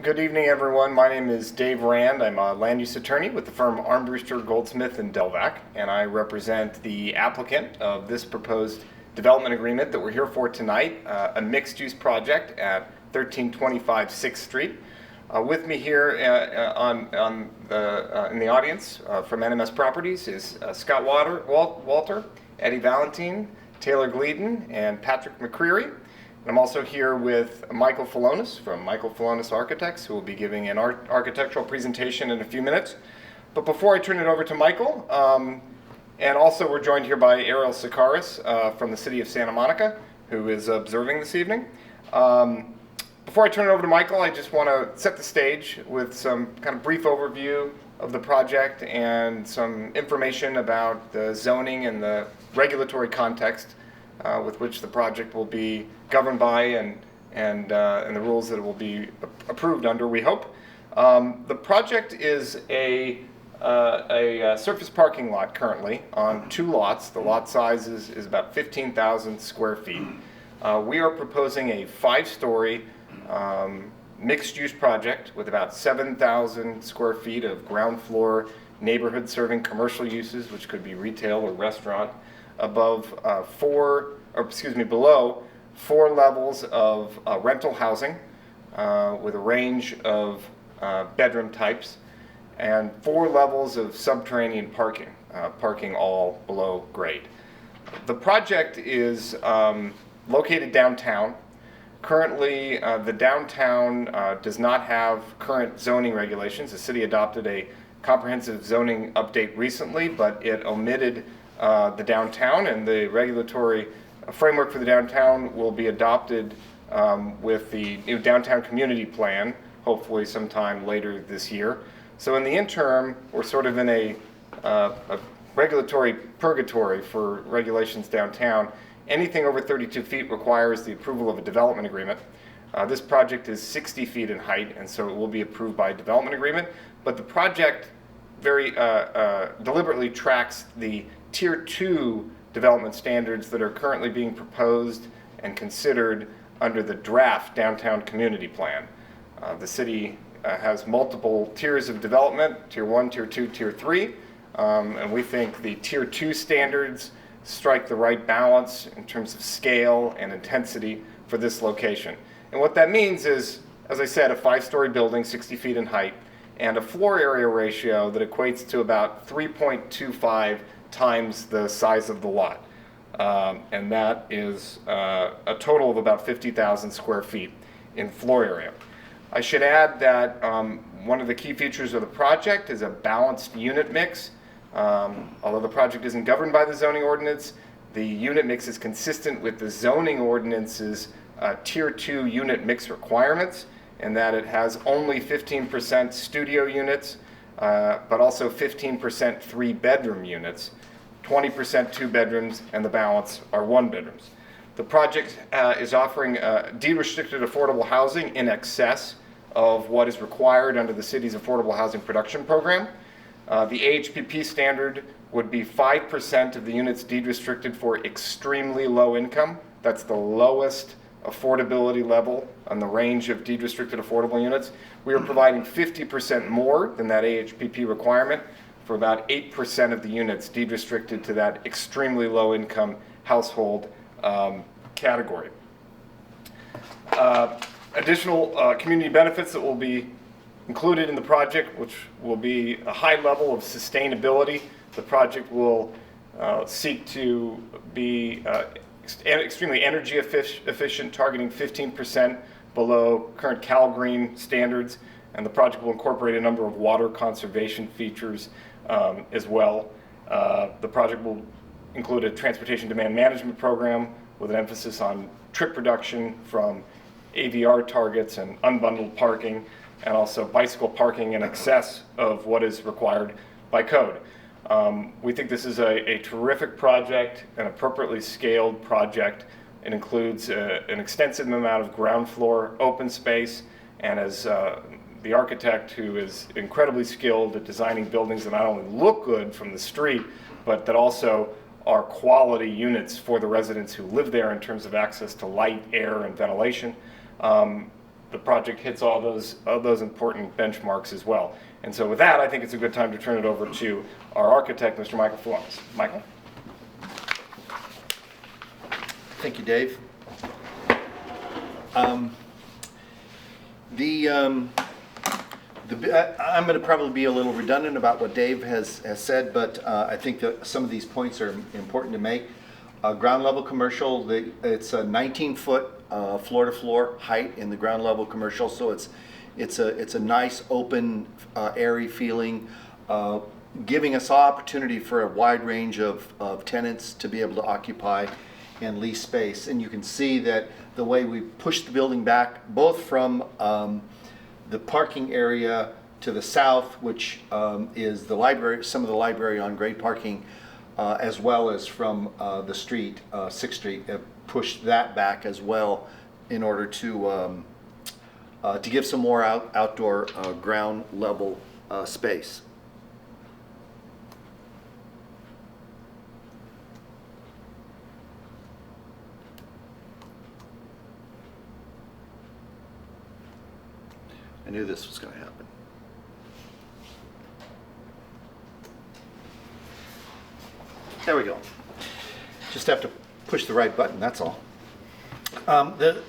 Good evening, everyone. My name is Dave Rand. I'm a land use attorney with the firm Armbruster, Goldsmith & Delvac, and I represent the applicant of this proposed development agreement that we're here for tonight, a mixed-use project at 1325 6th Street. With me here in the audience from NMS Properties is Scott Walter, Eddie Valentine, Taylor Gleeden, and Patrick McCreary. And I'm also here with Michael Falonis from Michael Falonis Architects, who will be giving an architectural presentation in a few minutes. But before I turn it over to Michael, and also we're joined here by Ariel Sakaris from the city of Santa Monica, who is observing this evening. Before I turn it over to Michael, I just want to set the stage with some kind of brief overview of the project and some information about the zoning and the regulatory context with which the project will be governed by and the rules that it will be approved under, we hope. The project is a surface parking lot currently on 2 lots. The lot size is about 15,000 square feet. We are proposing a 5-story mixed-use project with about 7,000 square feet of ground floor neighborhood serving commercial uses, which could be retail or restaurant, below 4 levels of rental housing with a range of bedroom types, and 4 levels of subterranean parking, parking all below grade. The project is located downtown. Currently, the downtown does not have current zoning regulations. The city adopted a comprehensive zoning update recently, but it omitted the downtown, and the regulatory framework for the downtown will be adopted with the new downtown community plan, hopefully sometime later this year. So in the interim, we're sort of in a regulatory purgatory for regulations downtown. Anything over 32 feet requires the approval of a development agreement. This project is 60 feet in height, and so it will be approved by development agreement, but the project very deliberately tracks the Tier 2 development standards that are currently being proposed and considered under the draft downtown community plan. The city has multiple tiers of development, Tier 1, Tier 2, Tier 3, and we think the Tier 2 standards strike the right balance in terms of scale and intensity for this location. And what that means is, as I said, a 5-story building, 60 feet in height, and a floor area ratio that equates to about 3.25 times the size of the lot. And that is a total of about 50,000 square feet in floor area. I should add that one of the key features of the project is a balanced unit mix. Although the project isn't governed by the zoning ordinance, the unit mix is consistent with the zoning ordinance's Tier 2 unit mix requirements, in that it has only 15% studio units, but also 15% 3-bedroom units, 20% 2 bedrooms, and the balance are 1 bedrooms. The project is offering deed-restricted affordable housing in excess of what is required under the city's affordable housing production program. The AHPP standard would be 5% of the units deed restricted for extremely low income. That's the lowest affordability level on the range of deed restricted affordable units. We are providing 50% more than that AHPP requirement for about 8% of the units deed restricted to that extremely low income household category. Additional community benefits that will be included in the project, which will be a high level of sustainability. The project will seek to be extremely energy efficient, targeting 15% below current CalGreen standards, and the project will incorporate a number of water conservation features as well. The project will include a transportation demand management program with an emphasis on trip reduction from AVR targets and unbundled parking, and also bicycle parking in excess of what is required by code. We think this is a terrific project, an appropriately scaled project. It includes an extensive amount of ground floor open space, and as the architect who is incredibly skilled at designing buildings that not only look good from the street, but that also are quality units for the residents who live there in terms of access to light, air, and ventilation. the project hits all those important benchmarks as well. And so with that, I think it's a good time to turn it over to our architect, Mr. Michael Flores. Michael? Thank you, Dave. I'm going to probably be a little redundant about what Dave has said, but I think that some of these points are important to make. Ground level commercial, it's a 19-foot floor to floor height in the ground level commercial, so it's a nice open airy feeling, giving us opportunity for a wide range of tenants to be able to occupy and lease space. And you can see that the way we push the building back, both from the parking area to the south, which is the library, some of the library on grade parking, as well as from the street, 6th Street, pushed that back as well in order to give some more outdoor ground level space. I knew this was going to happen. There we go. Just have to push the right button, that's all. The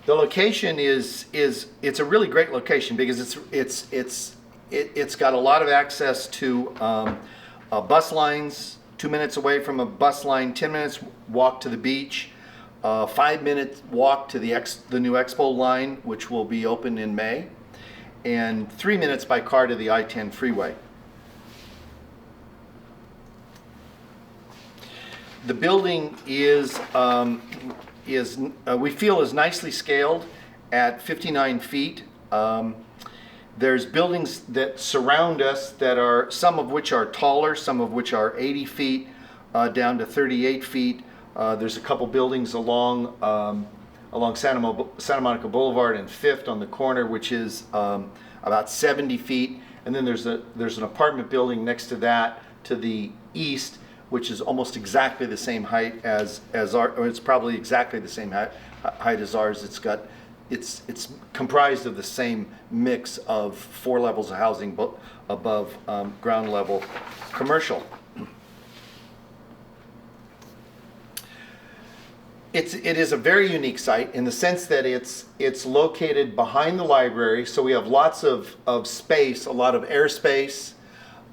location is it's a really great location because it's got a lot of access to bus lines, 2 minutes away from a bus line, 10 minutes walk to the beach, 5-minute walk to the new Expo line, which will be open in May, and 3 minutes by car to the I-10 freeway. The building is we feel is nicely scaled at 59 feet. There's buildings that surround us that are, some of which are taller, some of which are 80 feet down to 38 feet. There's a couple buildings along Santa Monica Boulevard and 5th on the corner, which is about 70 feet. And then there's an apartment building next to that to the east, which is almost exactly the same height as our, or it's probably exactly the same height as ours. It's comprised of the same mix of 4 levels of housing above ground level commercial. It is a very unique site in the sense that it's located behind the library, so we have lots of space, a lot of airspace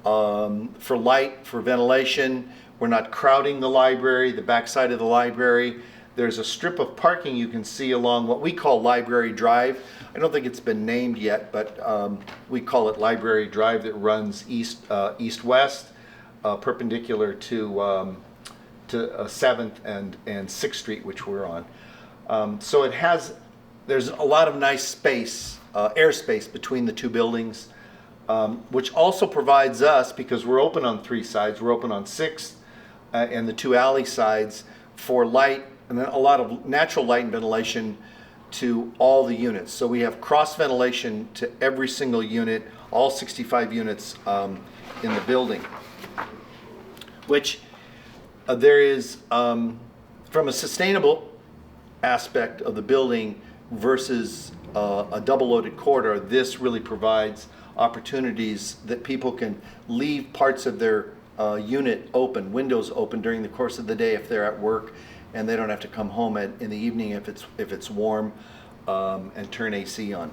for light, for ventilation. We're not crowding the library, the backside of the library. There's a strip of parking you can see along what we call Library Drive. I don't think it's been named yet, but we call it Library Drive, that runs east-west, perpendicular to 7th and 6th Street, which we're on. So there's a lot of nice space, airspace between the two buildings, which also provides us, because we're open on 3 sides, we're open on 6th and the 2 alley sides, for light, and then a lot of natural light and ventilation to all the units. So we have cross ventilation to every single unit, all 65 units in the building, which there is, from a sustainable aspect of the building versus a double-loaded corridor, this really provides opportunities that people can leave parts of their unit open, windows open during the course of the day if they're at work, and they don't have to come home in the evening if it's warm, and turn AC on.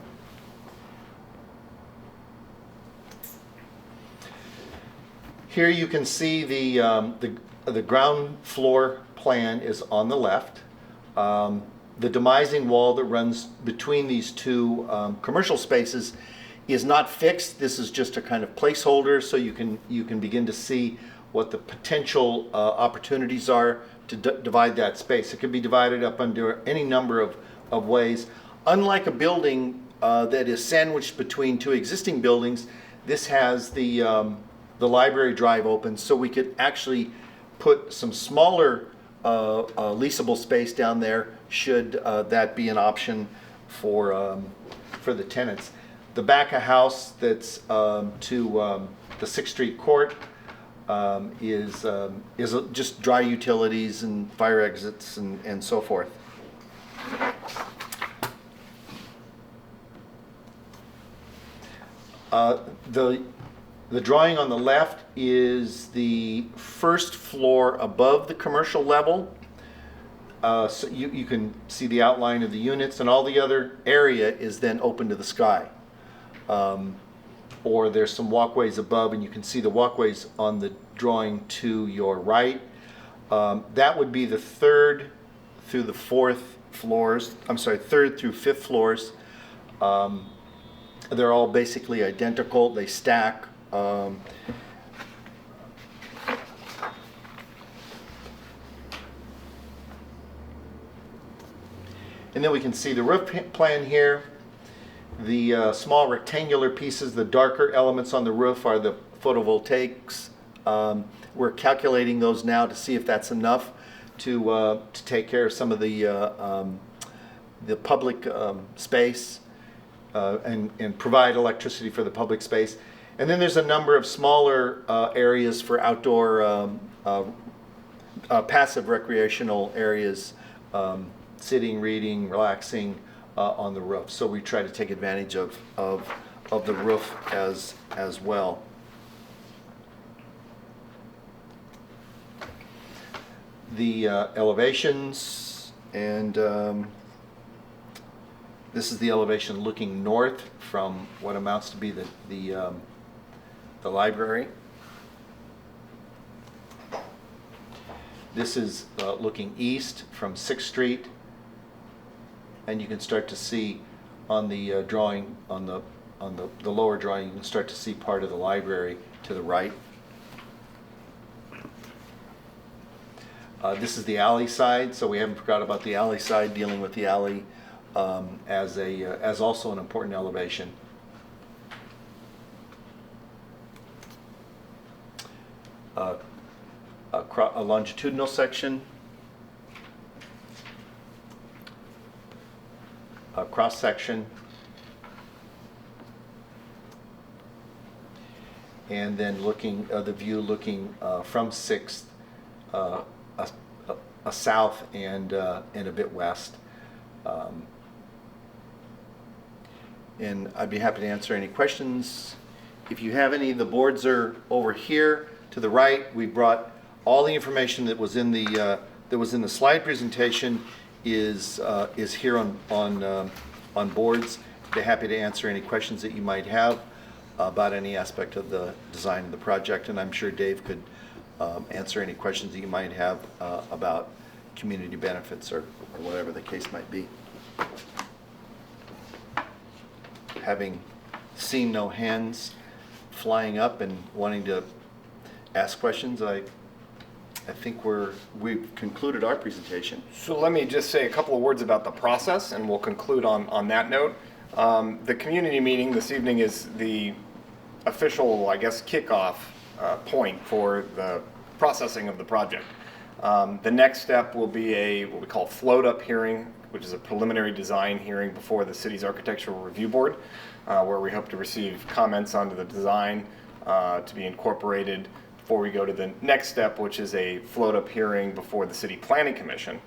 Here you can see the ground floor plan is on the left. The demising wall that runs between these two commercial spaces is not fixed. This is just a kind of placeholder, so you can begin to see what the potential opportunities are to divide that space. It can be divided up under any number of ways. Unlike a building that is sandwiched between 2 existing buildings, this has the Library Drive open, so we could actually put some smaller leasable space down there should that be an option for the tenants. The back of house that's to the 6th Street Court is just dry utilities and fire exits and so forth. The drawing on the left is the first floor above the commercial level. So you can see the outline of the units, and all the other area is then open to the sky. Or there's some walkways above, and you can see the walkways on the drawing to your right. That would be the third through the fourth floors. I'm sorry, third through fifth floors. They're all basically identical. They stack. And then we can see the roof plan here. The small rectangular pieces, the darker elements on the roof are the photovoltaics. We're calculating those now to see if that's enough to take care of some of the public space and provide electricity for the public space. And then there's a number of smaller areas for outdoor passive recreational areas, sitting, reading, relaxing on the roof. So we try to take advantage of the roof as well. The elevations, and this is the elevation looking north from what amounts to be the library. This is looking east from 6th Street, and you can start to see on the drawing, on the lower drawing, you can start to see part of the library to the right. This is the alley side, so we haven't forgot about the alley side, dealing with the alley as also an important elevation. A longitudinal section, a cross section, and then looking the view looking from 6th, a south and a bit west. And I'd be happy to answer any questions if you have any. The boards are over here to the right. We brought all the information that was in the slide presentation is here on boards. They're happy to answer any questions that you might have about any aspect of the design of the project, and I'm sure Dave could answer any questions that you might have about community benefits or whatever the case might be. Having seen no hands flying up and wanting to ask questions, I think we've concluded our presentation. So let me just say a couple of words about the process, and we'll conclude on that note. The community meeting this evening is the official, I guess, kickoff point for the processing of the project. The next step will be what we call float-up hearing, which is a preliminary design hearing before the city's Architectural Review Board, where we hope to receive comments onto the design to be incorporated before we go to the next step, which is a float-up hearing before the City Planning Commission,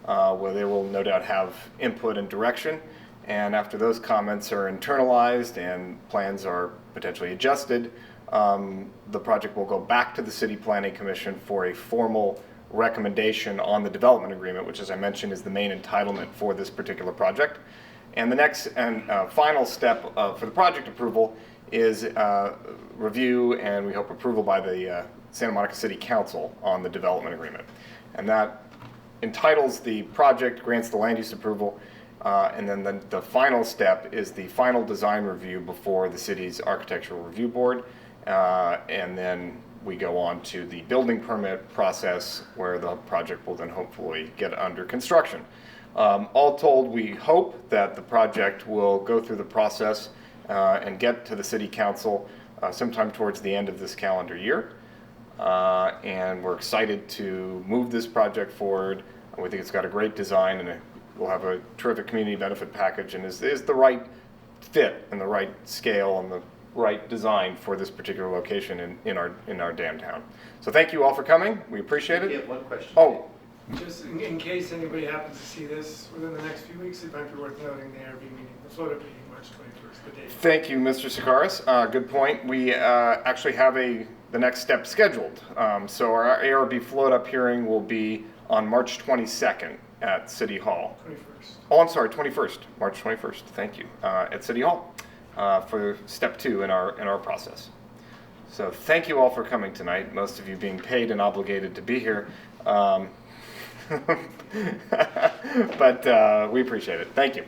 where they will no doubt have input and direction. And after those comments are internalized and plans are potentially adjusted, the project will go back to the City Planning Commission for a formal recommendation on the development agreement, which, as I mentioned, is the main entitlement for this particular project. And the next and final step for the project approval is review and we hope approval by the Santa Monica City Council on the development agreement. And that entitles the project, grants the land use approval, and then the final step is the final design review before the city's Architectural Review Board, and then we go on to the building permit process, where the project will then hopefully get under construction. All told, we hope that the project will go through the process and get to the City Council sometime towards the end of this calendar year. And we're excited to move this project forward. We think it's got a great design, and we'll have a terrific community benefit package, and is the right fit and the right scale and the right design for this particular location in our downtown. So thank you all for coming. We appreciate it. We have one question. Oh, Just in case anybody happens to see this within the next few weeks, it might be worth noting the ARB meeting, the float-up meeting, March 21st, the date. Thank you, Mr. Sakaris. Good point. We actually have the next step scheduled. So our ARB float-up hearing will be on March 22nd at City Hall. 21st. Oh, I'm sorry, 21st, March 21st. Thank you, at City Hall for step 2 in our process. So thank you all for coming tonight. Most of you being paid and obligated to be here, but we appreciate it. Thank you.